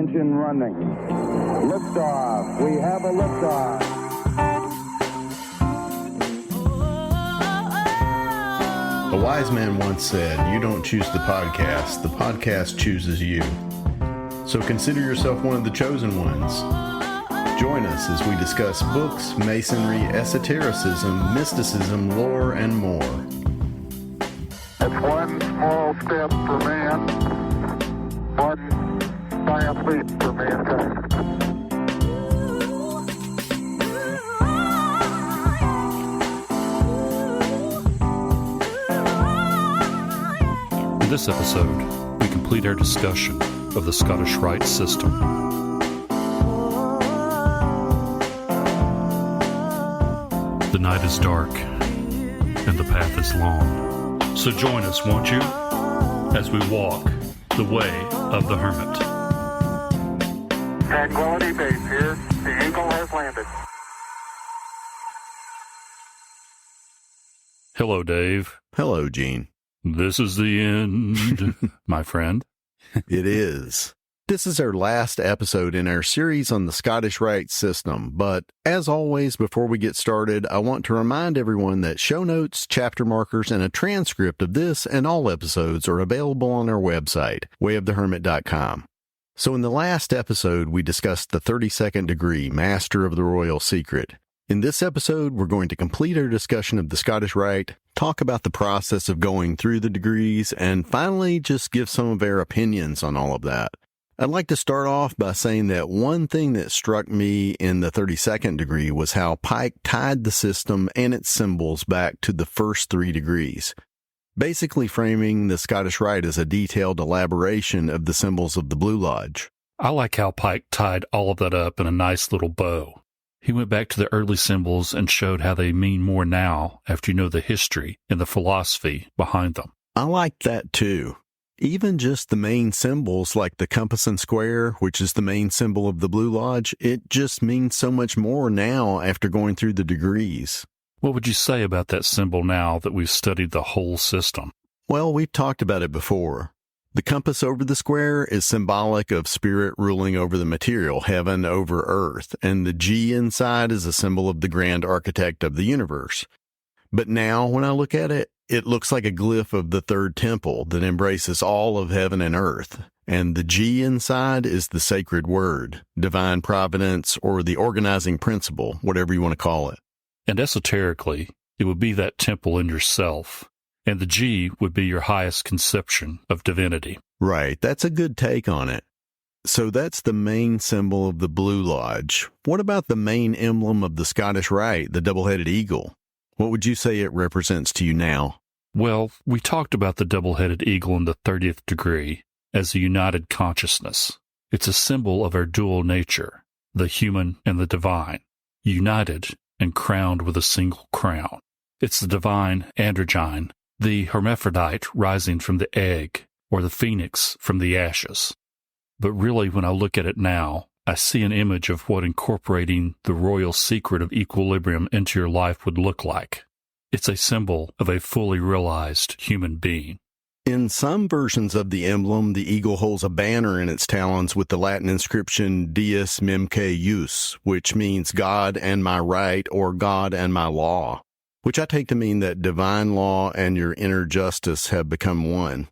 engine running. Liftoff. We have a liftoff. A wise man once said, "You don't choose the podcast chooses you." So consider yourself one of the chosen ones. Join us as we discuss books, masonry, esotericism, mysticism, lore, and more. It's one small step for man, one giant leap for mankind. In this episode, we complete our discussion of the Scottish Rite system. The night is dark, and the path is long. So join us, won't you, as we walk the way of the hermit. Tranquility Base here. The Eagle has landed. Hello, Dave. Hello, Gene. This is the end, my friend. It is. This is our last episode in our series on the Scottish Rite system, but as always, before we get started, I want to remind everyone that show notes, chapter markers, and a transcript of this and all episodes are available on our website, wayofthehermit.com. So in the last episode, we discussed the 32nd degree, Master of the Royal Secret. In this episode, we're going to complete our discussion of the Scottish Rite, talk about the process of going through the degrees, and finally just give some of our opinions on all of that. I'd like to start off by saying that one thing that struck me in the 32nd degree was how Pike tied the system and its symbols back to the first 3 degrees, basically framing the Scottish Rite as a detailed elaboration of the symbols of the Blue Lodge. I like how Pike tied all of that up in a nice little bow. He went back to the early symbols and showed how they mean more now after you know the history and the philosophy behind them. I like that too. Even just the main symbols like the compass and square, which is the main symbol of the Blue Lodge, it just means so much more now after going through the degrees. What would you say about that symbol now that we've studied the whole system? Well, we've talked about it before. The compass over the square is symbolic of spirit ruling over the material, heaven over earth, and the G inside is a symbol of the grand architect of the universe. But now, when I look at it, it looks like a glyph of the third temple that embraces all of heaven and earth, and the G inside is the sacred word, divine providence, or the organizing principle, whatever you want to call it. And esoterically, it would be that temple in yourself. And the G would be your highest conception of divinity. Right, that's a good take on it. So that's the main symbol of the Blue Lodge. What about the main emblem of the Scottish Rite, the double-headed eagle? What would you say it represents to you now? Well, we talked about the double-headed eagle in the 30th degree as a united consciousness. It's a symbol of our dual nature, the human and the divine, united and crowned with a single crown. It's the divine androgyne, the hermaphrodite rising from the egg, or the phoenix from the ashes. But really, when I look at it now, I see an image of what incorporating the royal secret of equilibrium into your life would look like. It's a symbol of a fully realized human being. In some versions of the emblem, the eagle holds a banner in its talons with the Latin inscription Deus memque jus, which means God and my right, or God and my law, which I take to mean that divine law and your inner justice have become one.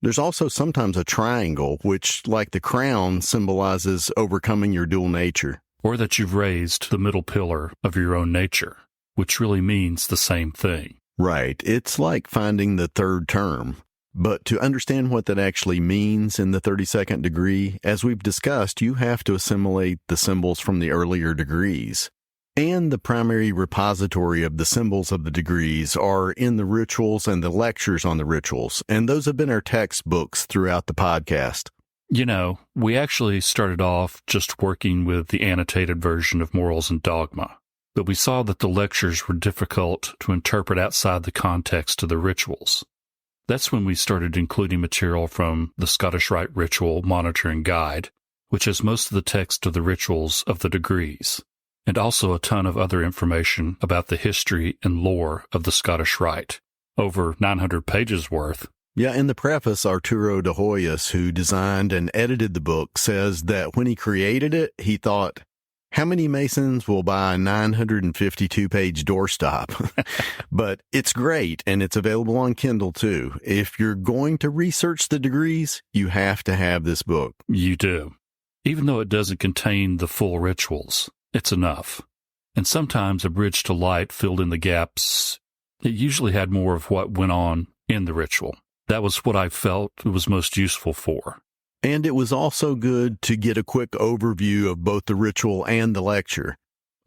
There's also sometimes a triangle, which, like the crown, symbolizes overcoming your dual nature. Or that you've raised the middle pillar of your own nature, which really means the same thing. Right. It's like finding the third term. But to understand what that actually means in the 32nd degree, as we've discussed, you have to assimilate the symbols from the earlier degrees. And the primary repository of the symbols of the degrees are in the rituals and the lectures on the rituals, and those have been our textbooks throughout the podcast. You know, we actually started off just working with the annotated version of Morals and Dogma, but we saw that the lectures were difficult to interpret outside the context of the rituals. That's when we started including material from the Scottish Rite Ritual Monitoring Guide, which has most of the text of the rituals of the degrees, and also a ton of other information about the history and lore of the Scottish Rite, over 900 pages worth, Yeah, in the preface, Arturo de Hoyos, who designed and edited the book, says that when he created it, he thought, how many Masons will buy a 952-page doorstop? But it's great, and it's available on Kindle, too. If you're going to research the degrees, you have to have this book. You do. Even though it doesn't contain the full rituals, it's enough. And sometimes a bridge to light filled in the gaps. It usually had more of what went on in the ritual. That was what I felt it was most useful for. And it was also good to get a quick overview of both the ritual and the lecture.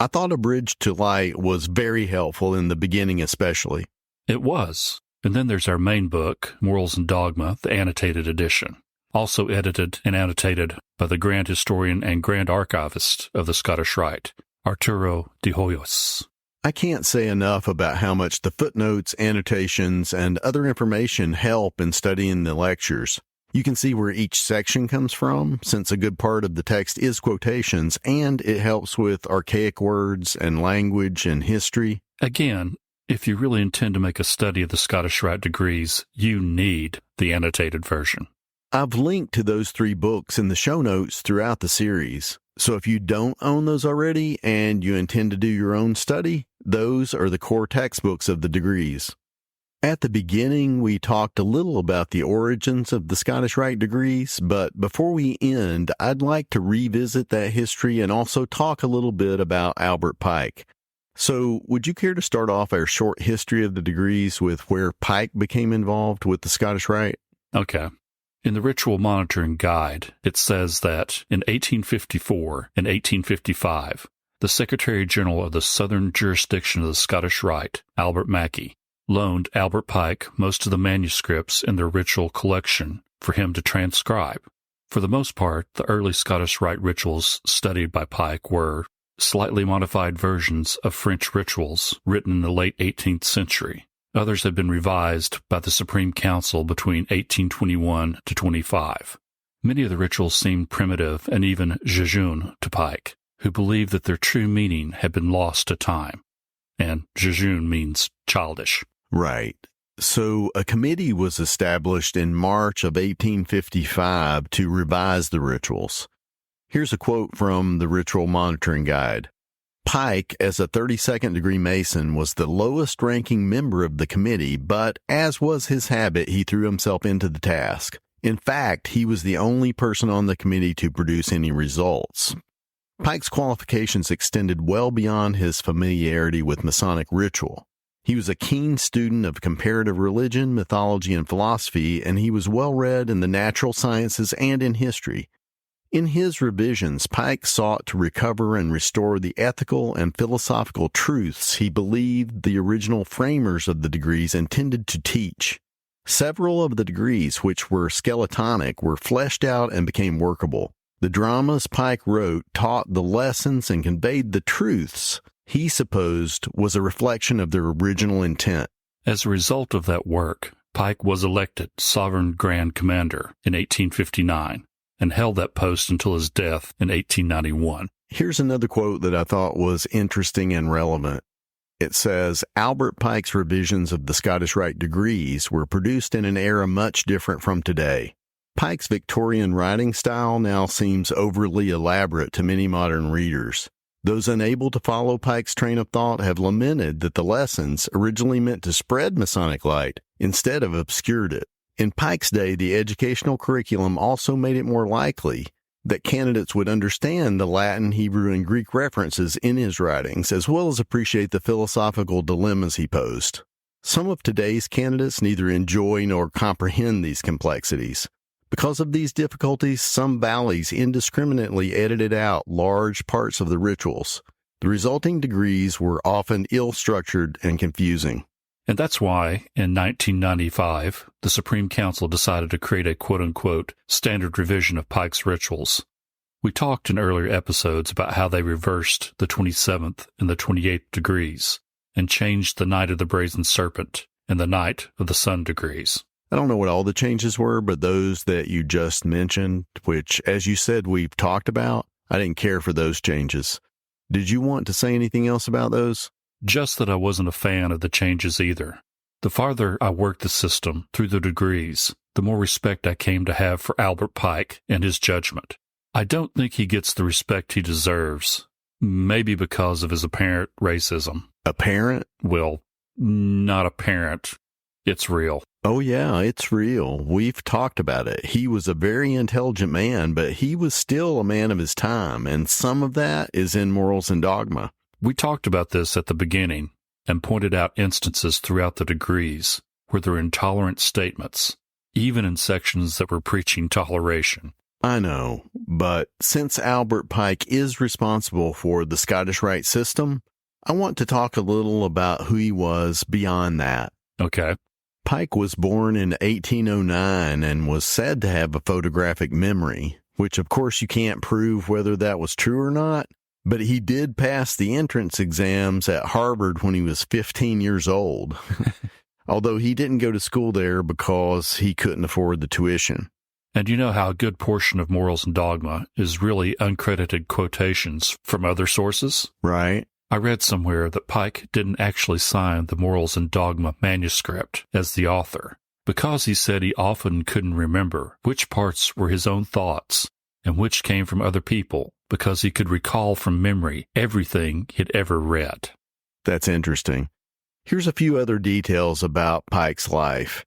I thought A Bridge to Light was very helpful in the beginning especially. It was. And then there's our main book, Morals and Dogma, the Annotated Edition, also edited and annotated by the Grand Historian and Grand Archivist of the Scottish Rite, Arturo de Hoyos. I can't say enough about how much the footnotes, annotations, and other information help in studying the lectures. You can see where each section comes from, since a good part of the text is quotations, and it helps with archaic words and language and history. Again, if you really intend to make a study of the Scottish Rite degrees, you need the annotated version. I've linked to those 3 books in the show notes throughout the series. So if you don't own those already and you intend to do your own study, those are the core textbooks of the degrees. At the beginning, we talked a little about the origins of the Scottish Rite degrees, but before we end, I'd like to revisit that history and also talk a little bit about Albert Pike. So would you care to start off our short history of the degrees with where Pike became involved with the Scottish Rite? Okay. In the Ritual Monitoring Guide, it says that in 1854 and 1855, the Secretary General of the Southern Jurisdiction of the Scottish Rite, Albert Mackey, loaned Albert Pike most of the manuscripts in their ritual collection for him to transcribe. For the most part, the early Scottish Rite rituals studied by Pike were slightly modified versions of French rituals written in the late 18th century. Others have been revised by the Supreme Council between 1821 to 25. Many of the rituals seemed primitive and even jejune to Pike, who believed that their true meaning had been lost to time. And jejune means childish. Right. So a committee was established in March of 1855 to revise the rituals. Here's a quote from the Ritual Monitoring Guide. Pike, as a 32nd degree Mason, was the lowest ranking member of the committee, but as was his habit, he threw himself into the task. In fact, he was the only person on the committee to produce any results. Pike's qualifications extended well beyond his familiarity with Masonic ritual. He was a keen student of comparative religion, mythology, and philosophy, and he was well read in the natural sciences and in history. In his revisions, Pike sought to recover and restore the ethical and philosophical truths he believed the original framers of the degrees intended to teach. Several of the degrees, which were skeletonic, were fleshed out and became workable. The dramas Pike wrote taught the lessons and conveyed the truths he supposed was a reflection of their original intent. As a result of that work, Pike was elected Sovereign Grand Commander in 1859. And held that post until his death in 1891. Here's another quote that I thought was interesting and relevant. It says, Albert Pike's revisions of the Scottish Rite degrees were produced in an era much different from today. Pike's Victorian writing style now seems overly elaborate to many modern readers. Those unable to follow Pike's train of thought have lamented that the lessons, originally meant to spread Masonic light, instead have obscured it. In Pike's day, the educational curriculum also made it more likely that candidates would understand the Latin, Hebrew, and Greek references in his writings, as well as appreciate the philosophical dilemmas he posed. Some of today's candidates neither enjoy nor comprehend these complexities. Because of these difficulties, some valleys indiscriminately edited out large parts of the rituals. The resulting degrees were often ill-structured and confusing. And that's why, in 1995, the Supreme Council decided to create a quote-unquote standard revision of Pike's rituals. We talked in earlier episodes about how they reversed the 27th and the 28th degrees and changed the Night of the Brazen Serpent and the Night of the Sun degrees. I don't know what all the changes were, but those that you just mentioned, which, as you said, we've talked about, I didn't care for those changes. Did you want to say anything else about those? Just that I wasn't a fan of the changes either. The farther I worked the system through the degrees, the more respect I came to have for Albert Pike and his judgment. I don't think he gets the respect he deserves, maybe because of his apparent racism. Apparent? Well, not apparent. It's real. Oh yeah, it's real. We've talked about it. He was a very intelligent man, but he was still a man of his time, and some of that is in Morals and Dogma. We talked about this at the beginning and pointed out instances throughout the degrees where there were intolerant statements, even in sections that were preaching toleration. I know, but since Albert Pike is responsible for the Scottish Rite system, I want to talk a little about who he was beyond that. Okay. Pike was born in 1809 and was said to have a photographic memory, which of course you can't prove whether that was true or not, but he did pass the entrance exams at Harvard when he was 15 years old, although he didn't go to school there because he couldn't afford the tuition. And you know how a good portion of Morals and Dogma is really uncredited quotations from other sources? Right. I read somewhere that Pike didn't actually sign the Morals and Dogma manuscript as the author because he said he often couldn't remember which parts were his own thoughts and which came from other people because he could recall from memory everything he'd ever read. That's interesting. Here's a few other details about Pike's life.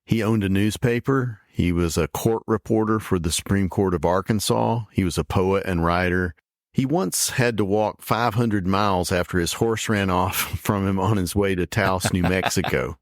He owned a newspaper. He was a court reporter for the Supreme Court of Arkansas. He was a poet and writer. He once had to walk 500 miles after his horse ran off from him on his way to Taos, New Mexico.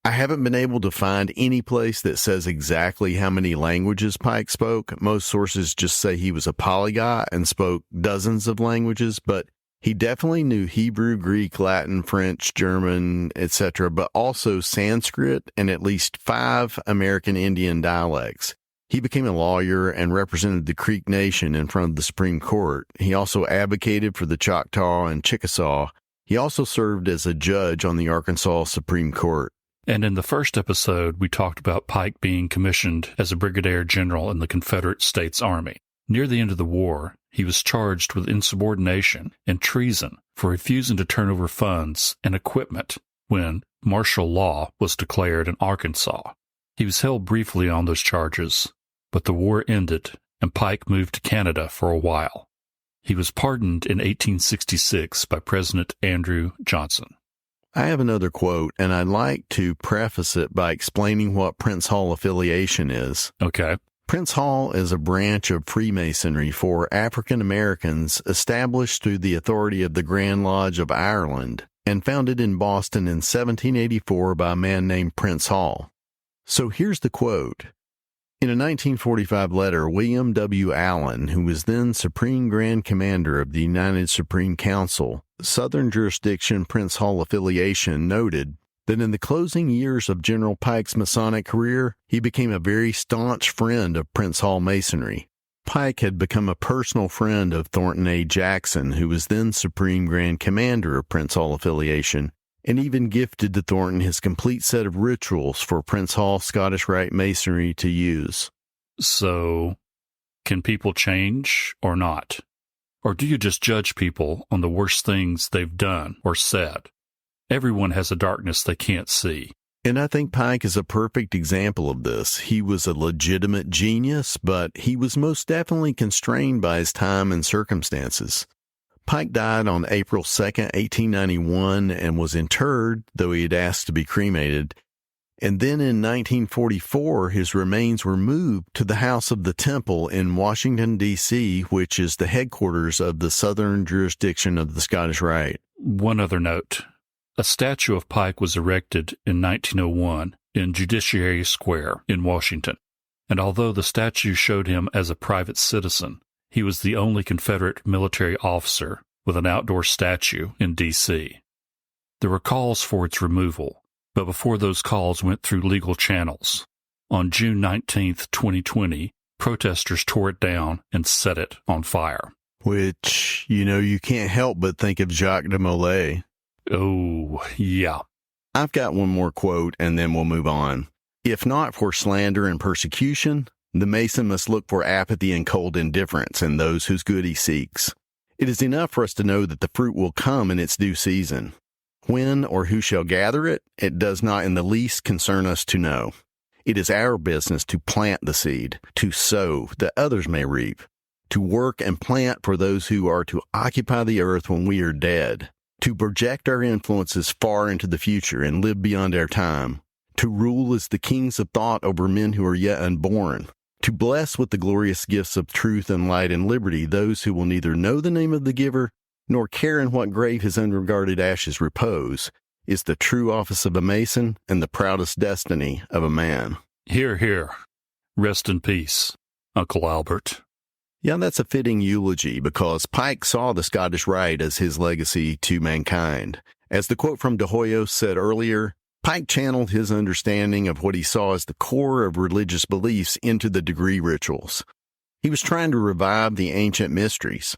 I haven't been able to find any place that says exactly how many languages Pike spoke. Most sources just say he was a polyglot and spoke dozens of languages, but he definitely knew Hebrew, Greek, Latin, French, German, etc., but also Sanskrit and at least 5 American Indian dialects. He became a lawyer and represented the Creek Nation in front of the Supreme Court. He also advocated for the Choctaw and Chickasaw. He also served as a judge on the Arkansas Supreme Court. And in the first episode, we talked about Pike being commissioned as a brigadier general in the Confederate States Army. Near the end of the war, he was charged with insubordination and treason for refusing to turn over funds and equipment when martial law was declared in Arkansas. He was held briefly on those charges, but the war ended and Pike moved to Canada for a while. He was pardoned in 1866 by President Andrew Johnson. I have another quote, and I'd like to preface it by explaining what Prince Hall affiliation is. Okay. Prince Hall is a branch of Freemasonry for African Americans established through the authority of the Grand Lodge of Ireland and founded in Boston in 1784 by a man named Prince Hall. So here's the quote. In a 1945 letter, William W. Allen, who was then Supreme Grand Commander of the United Supreme Council, Southern Jurisdiction Prince Hall affiliation, noted that in the closing years of General Pike's Masonic career, he became a very staunch friend of Prince Hall Masonry. Pike had become a personal friend of Thornton A. Jackson, who was then Supreme Grand Commander of Prince Hall affiliation, and even gifted to Thornton his complete set of rituals for Prince Hall Scottish Rite Masonry to use. So, can people change or not? Or do you just judge people on the worst things they've done or said? Everyone has a darkness they can't see. And I think Pike is a perfect example of this. He was a legitimate genius, but he was most definitely constrained by his time and circumstances. Pike died on April 2nd, 1891, and was interred, though he had asked to be cremated. And then in 1944, his remains were moved to the House of the Temple in Washington, D.C., which is the headquarters of the Southern Jurisdiction of the Scottish Rite. One other note. A statue of Pike was erected in 1901 in Judiciary Square in Washington, and although the statue showed him as a private citizen, he was the only Confederate military officer with an outdoor statue in D.C. There were calls for its removal, but before those calls went through legal channels, on June 19, 2020, protesters tore it down and set it on fire. Which, you can't help but think of Jacques de Molay. Oh, yeah. I've got one more quote, and then we'll move on. If not for slander and persecution, the Mason must look for apathy and cold indifference in those whose good he seeks. It is enough for us to know that the fruit will come in its due season. When or who shall gather it, it does not in the least concern us to know. It is our business to plant the seed, to sow that others may reap, to work and plant for those who are to occupy the earth when we are dead, to project our influences far into the future and live beyond our time, to rule as the kings of thought over men who are yet unborn, to bless with the glorious gifts of truth and light and liberty those who will neither know the name of the giver nor care in what grave his unregarded ashes repose, is the true office of a Mason and the proudest destiny of a man. Hear, hear. Rest in peace, Uncle Albert. Yeah, that's a fitting eulogy because Pike saw the Scottish Rite as his legacy to mankind. As the quote from De Hoyos said earlier, Pike channeled his understanding of what he saw as the core of religious beliefs into the degree rituals. He was trying to revive the ancient mysteries.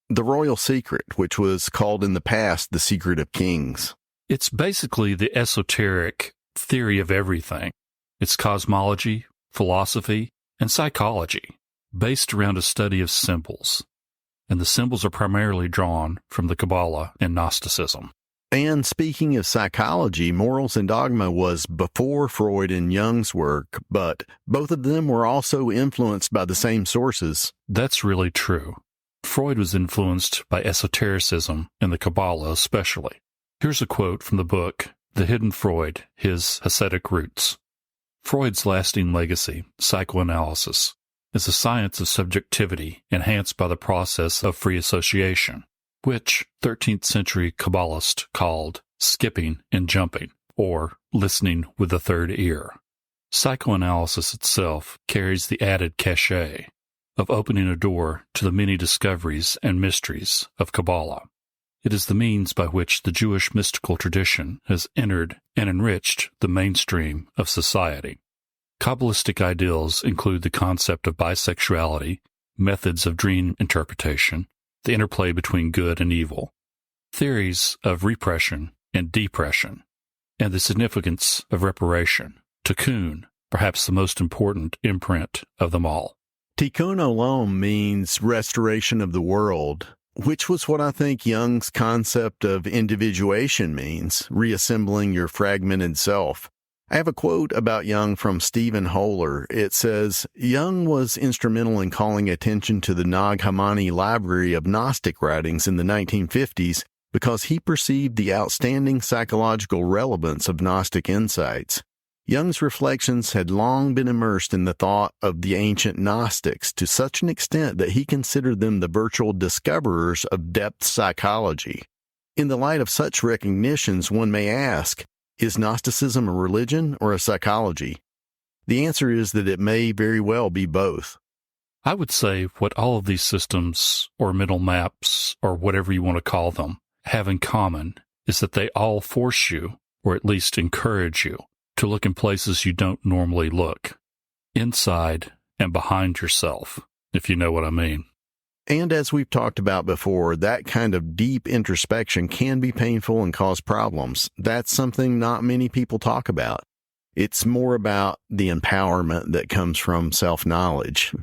The royal secret, which was called in the past the secret of kings. It's basically the esoteric theory of everything. It's cosmology, philosophy, and psychology, based around a study of symbols. And the symbols are primarily drawn from the Kabbalah and Gnosticism. And speaking of psychology, Morals and Dogma was before Freud and Jung's work, but both of them were also influenced by the same sources. That's really true. Freud was influenced by esotericism and the Kabbalah especially. Here's a quote from the book, The Hidden Freud, His Ascetic Roots. Freud's lasting legacy, psychoanalysis, is a science of subjectivity enhanced by the process of free association, which 13th century Kabbalists called skipping and jumping, or listening with the third ear. Psychoanalysis itself carries the added cachet of opening a door to the many discoveries and mysteries of Kabbalah. It is the means by which the Jewish mystical tradition has entered and enriched the mainstream of society. Kabbalistic ideals include the concept of bisexuality, methods of dream interpretation, the interplay between good and evil, theories of repression and depression, and the significance of reparation, tikkun, perhaps the most important imprint of them all. Tikkun olam means restoration of the world, which was what I think Jung's concept of individuation means, reassembling your fragmented self. I have a quote about Jung from Stephen Holler. It says, Jung was instrumental in calling attention to the Nag Hammadi library of Gnostic writings in the 1950s because he perceived the outstanding psychological relevance of Gnostic insights. Jung's reflections had long been immersed in the thought of the ancient Gnostics to such an extent that he considered them the virtual discoverers of depth psychology. In the light of such recognitions, one may ask, is Gnosticism a religion or a psychology? The answer is that it may very well be both. I would say what all of these systems, or mental maps, or whatever you want to call them, have in common is that they all force you, or at least encourage you, to look in places you don't normally look, inside and behind yourself, if you know what I mean. And as we've talked about before, that kind of deep introspection can be painful and cause problems. That's something not many people talk about. It's more about the empowerment that comes from self-knowledge.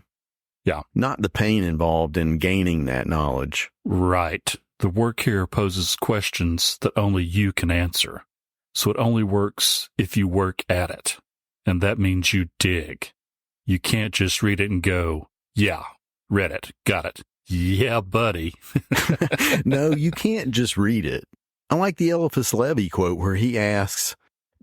Yeah. Not the pain involved in gaining that knowledge. Right. The work here poses questions that only you can answer. So it only works if you work at it. And that means you dig. You can't just read it and go, yeah, read it, got it. Yeah, buddy. No, you can't just read it. I like the Eliphas Levi quote where he asks,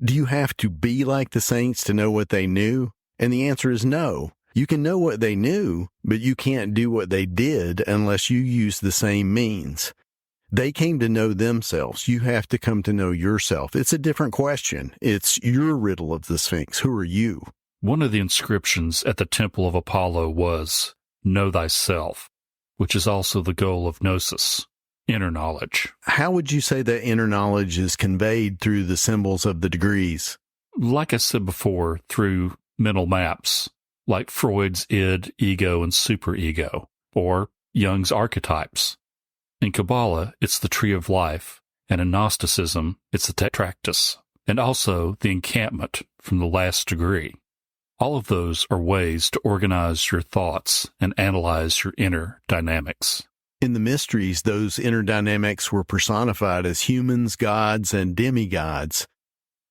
do you have to be like the saints to know what they knew? And the answer is no. You can know what they knew, but you can't do what they did unless you use the same means. They came to know themselves. You have to come to know yourself. It's a different question. It's your riddle of the Sphinx. Who are you? One of the inscriptions at the Temple of Apollo was, know thyself, which is also the goal of gnosis, inner knowledge. How would you say that inner knowledge is conveyed through the symbols of the degrees? Like I said before, through mental maps, like Freud's id, ego, and superego, or Jung's archetypes. In Kabbalah, it's the tree of life, and in Gnosticism, it's the tetractys, and also the encampment from the last degree. All of those are ways to organize your thoughts and analyze your inner dynamics. In the mysteries, those inner dynamics were personified as humans, gods, and demigods.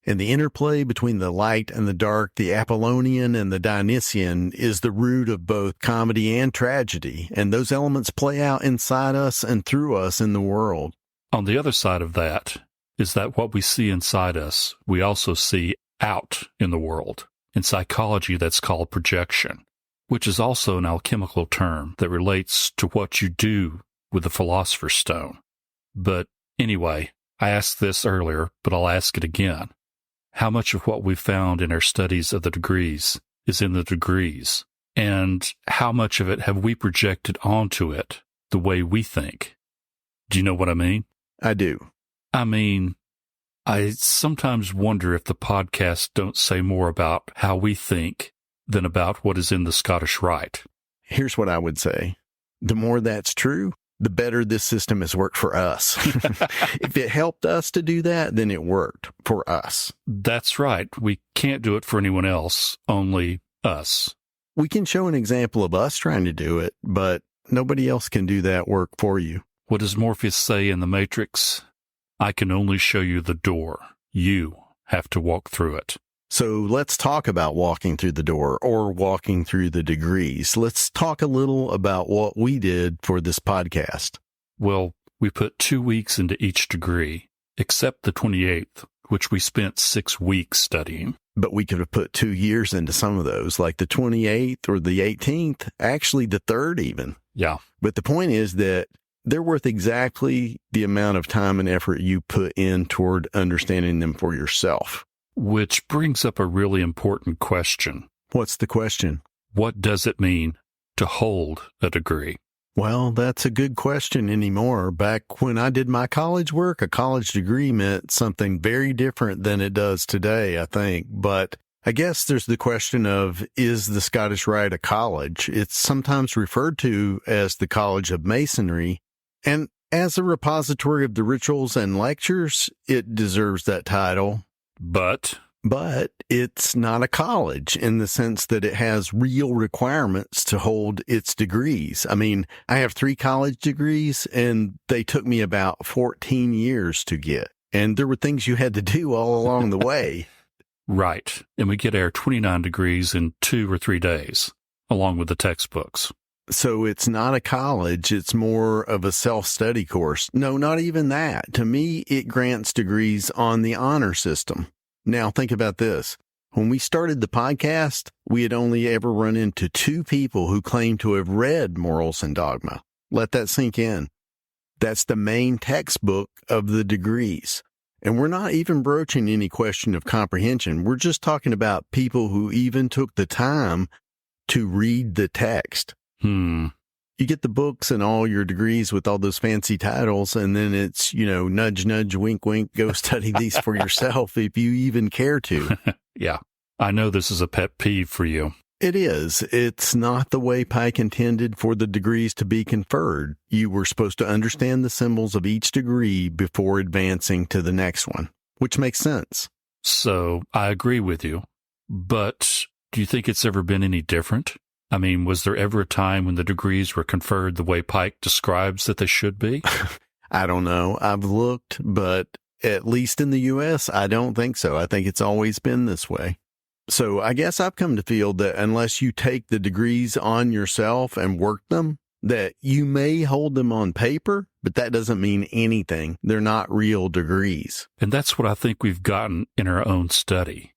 And the interplay between the light and the dark, the Apollonian and the Dionysian, is the root of both comedy and tragedy, and those elements play out inside us and through us in the world. On the other side of that is that what we see inside us, we also see out in the world. In psychology, that's called projection, which is also an alchemical term that relates to what you do with the Philosopher's Stone. But anyway, I asked this earlier, but I'll ask it again. How much of what we found in our studies of the degrees is in the degrees? And how much of it have we projected onto it the way we think? Do you know what I mean? I do. I mean, I sometimes wonder if the podcasts don't say more about how we think than about what is in the Scottish Rite. Here's what I would say. The more that's true, the better this system has worked for us. If it helped us to do that, then it worked for us. That's right. We can't do it for anyone else, only us. We can show an example of us trying to do it, but nobody else can do that work for you. What does Morpheus say in The Matrix? I can only show you the door. You have to walk through it. So let's talk about walking through the door or walking through the degrees. Let's talk a little about what we did for this podcast. Well, we put 2 weeks into each degree, except the 28th, which we spent 6 weeks studying. But we could have put 2 years into some of those, like the 28th or the 18th, actually the 3rd even. Yeah. But the point is that they're worth exactly the amount of time and effort you put in toward understanding them for yourself. Which brings up a really important question. What's the question? What does it mean to hold a degree? Well, that's a good question anymore. Back when I did my college work, a college degree meant something very different than it does today, I think. But I guess there's the question of, is the Scottish Rite a college? It's sometimes referred to as the College of Masonry. And as a repository of the rituals and lectures, it deserves that title. But it's not a college in the sense that it has real requirements to hold its degrees. I mean, I have 3 college degrees and they took me about 14 years to get. And there were things you had to do all along the way. Right. And we get our 29 degrees in 2 or 3 days, along with the textbooks. So it's not a college, it's more of a self-study course. No, not even that. To me, it grants degrees on the honor system. Now, think about this. When we started the podcast, we had only ever run into 2 people who claimed to have read Morals and Dogma. Let that sink in. That's the main textbook of the degrees. And we're not even broaching any question of comprehension. We're just talking about people who even took the time to read the text. You get the books and all your degrees with all those fancy titles, and then it's, nudge, nudge, wink, wink, go study these for yourself if you even care to. Yeah, I know this is a pet peeve for you. It is. It's not the way Pike intended for the degrees to be conferred. You were supposed to understand the symbols of each degree before advancing to the next one, which makes sense. So I agree with you, but do you think it's ever been any different? I mean, was there ever a time when the degrees were conferred the way Pike describes that they should be? I don't know. I've looked, but at least in the U.S., I don't think so. I think it's always been this way. So I guess I've come to feel that unless you take the degrees on yourself and work them, that you may hold them on paper, but that doesn't mean anything. They're not real degrees. And that's what I think we've gotten in our own study.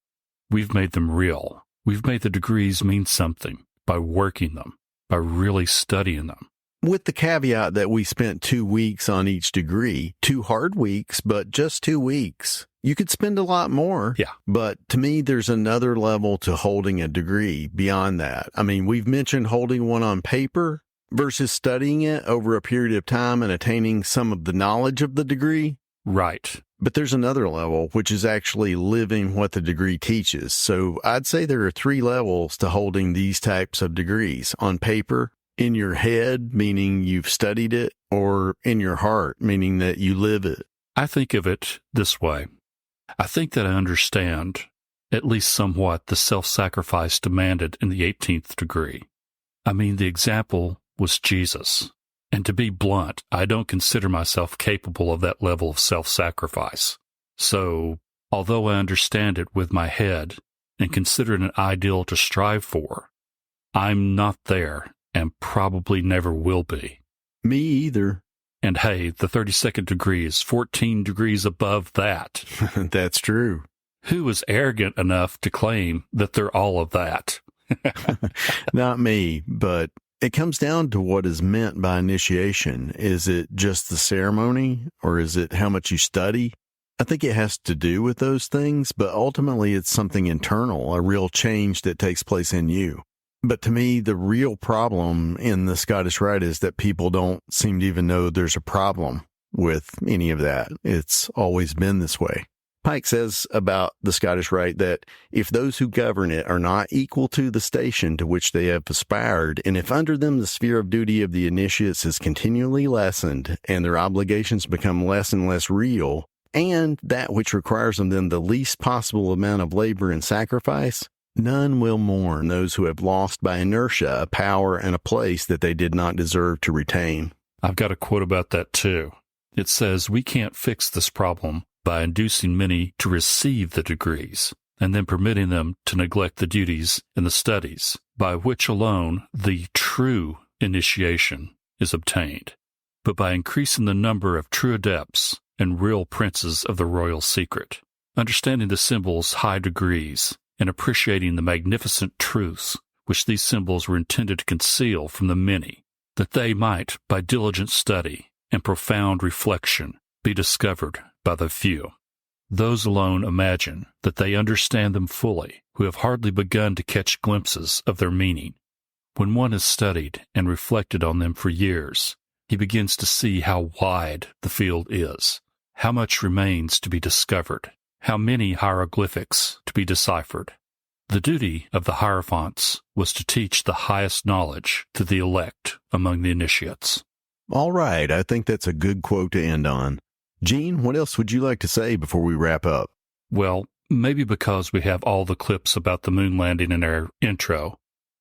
We've made them real. We've made the degrees mean something by working them, by really studying them. With the caveat that we spent 2 weeks on each degree, 2 hard weeks, but just 2 weeks. You could spend a lot more. Yeah. But to me, there's another level to holding a degree beyond that. I mean, we've mentioned holding one on paper versus studying it over a period of time and attaining some of the knowledge of the degree. Right. But there's another level, which is actually living what the degree teaches. So I'd say there are 3 levels to holding these types of degrees: on paper, in your head, meaning you've studied it, or in your heart, meaning that you live it. I think of it this way. I think that I understand, at least somewhat, the self-sacrifice demanded in the 18th degree. I mean, the example was Jesus. And to be blunt, I don't consider myself capable of that level of self-sacrifice. So, although I understand it with my head and consider it an ideal to strive for, I'm not there and probably never will be. Me either. And hey, the 32nd degree is 14 degrees above that. That's true. Who is arrogant enough to claim that they're all of that? Not me, but it comes down to what is meant by initiation. Is it just the ceremony, or is it how much you study? I think it has to do with those things, but ultimately it's something internal, a real change that takes place in you. But to me, the real problem in the Scottish Rite is that people don't seem to even know there's a problem with any of that. It's always been this way. Pike says about the Scottish Rite that if those who govern it are not equal to the station to which they have aspired, and if under them the sphere of duty of the initiates is continually lessened, and their obligations become less and less real, and that which requires of them the least possible amount of labor and sacrifice, none will mourn those who have lost by inertia a power and a place that they did not deserve to retain. I've got a quote about that too. It says, "We can't fix this problem by inducing many to receive the degrees, and then permitting them to neglect the duties and the studies, by which alone the true initiation is obtained, but by increasing the number of true adepts and real princes of the royal secret, understanding the symbols' high degrees, and appreciating the magnificent truths which these symbols were intended to conceal from the many, that they might, by diligent study and profound reflection, be discovered by the few. Those alone imagine that they understand them fully, who have hardly begun to catch glimpses of their meaning. When one has studied and reflected on them for years, he begins to see how wide the field is, how much remains to be discovered, how many hieroglyphics to be deciphered. The duty of the hierophants was to teach the highest knowledge to the elect among the initiates." All right, I think that's a good quote to end on. Gene, what else would you like to say before we wrap up? Well, maybe because we have all the clips about the moon landing in our intro,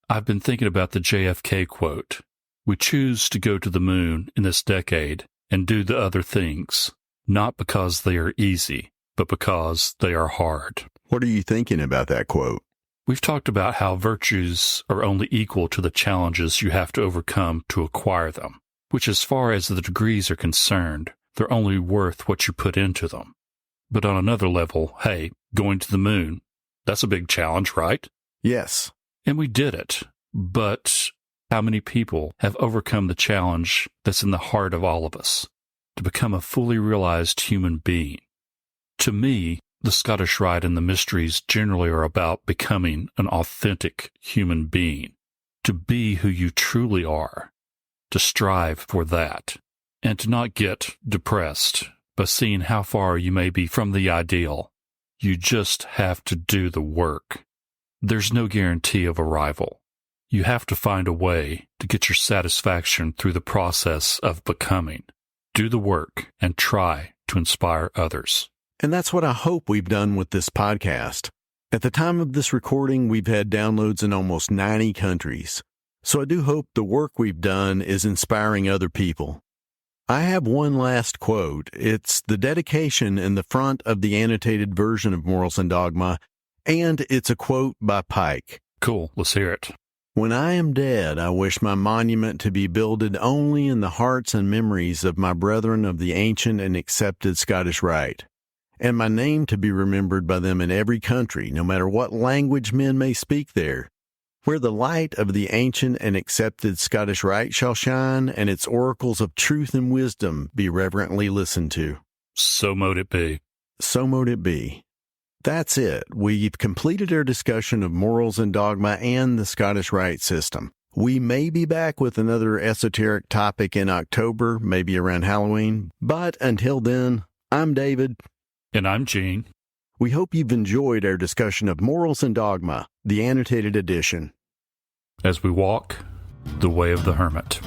I've been thinking about the JFK quote, "We choose to go to the moon in this decade and do the other things, not because they are easy, but because they are hard." What are you thinking about that quote? We've talked about how virtues are only equal to the challenges you have to overcome to acquire them, which as far as the degrees are concerned, they're only worth what you put into them. But on another level, hey, going to the moon, that's a big challenge, right? Yes. And we did it. But how many people have overcome the challenge that's in the heart of all of us, to become a fully realized human being? To me, the Scottish Rite and the mysteries generally are about becoming an authentic human being, to be who you truly are, to strive for that, and to not get depressed by seeing how far you may be from the ideal. You just have to do the work. There's no guarantee of arrival. You have to find a way to get your satisfaction through the process of becoming. Do the work and try to inspire others. And that's what I hope we've done with this podcast. At the time of this recording, we've had downloads in almost 90 countries. So I do hope the work we've done is inspiring other people. I have one last quote. It's the dedication in the front of the annotated version of Morals and Dogma, and it's a quote by Pike. Cool, let's hear it. "When I am dead, I wish my monument to be builded only in the hearts and memories of my brethren of the ancient and accepted Scottish Rite, and my name to be remembered by them in every country, no matter what language men may speak there, where the light of the ancient and accepted Scottish Rite shall shine, and its oracles of truth and wisdom be reverently listened to." So mote it be. So mote it be. That's it. We've completed our discussion of Morals and Dogma and the Scottish Rite system. We may be back with another esoteric topic in October, maybe around Halloween. But until then, I'm David. And I'm Gene. We hope you've enjoyed our discussion of Morals and Dogma, the Annotated Edition. As we walk the way of the hermit.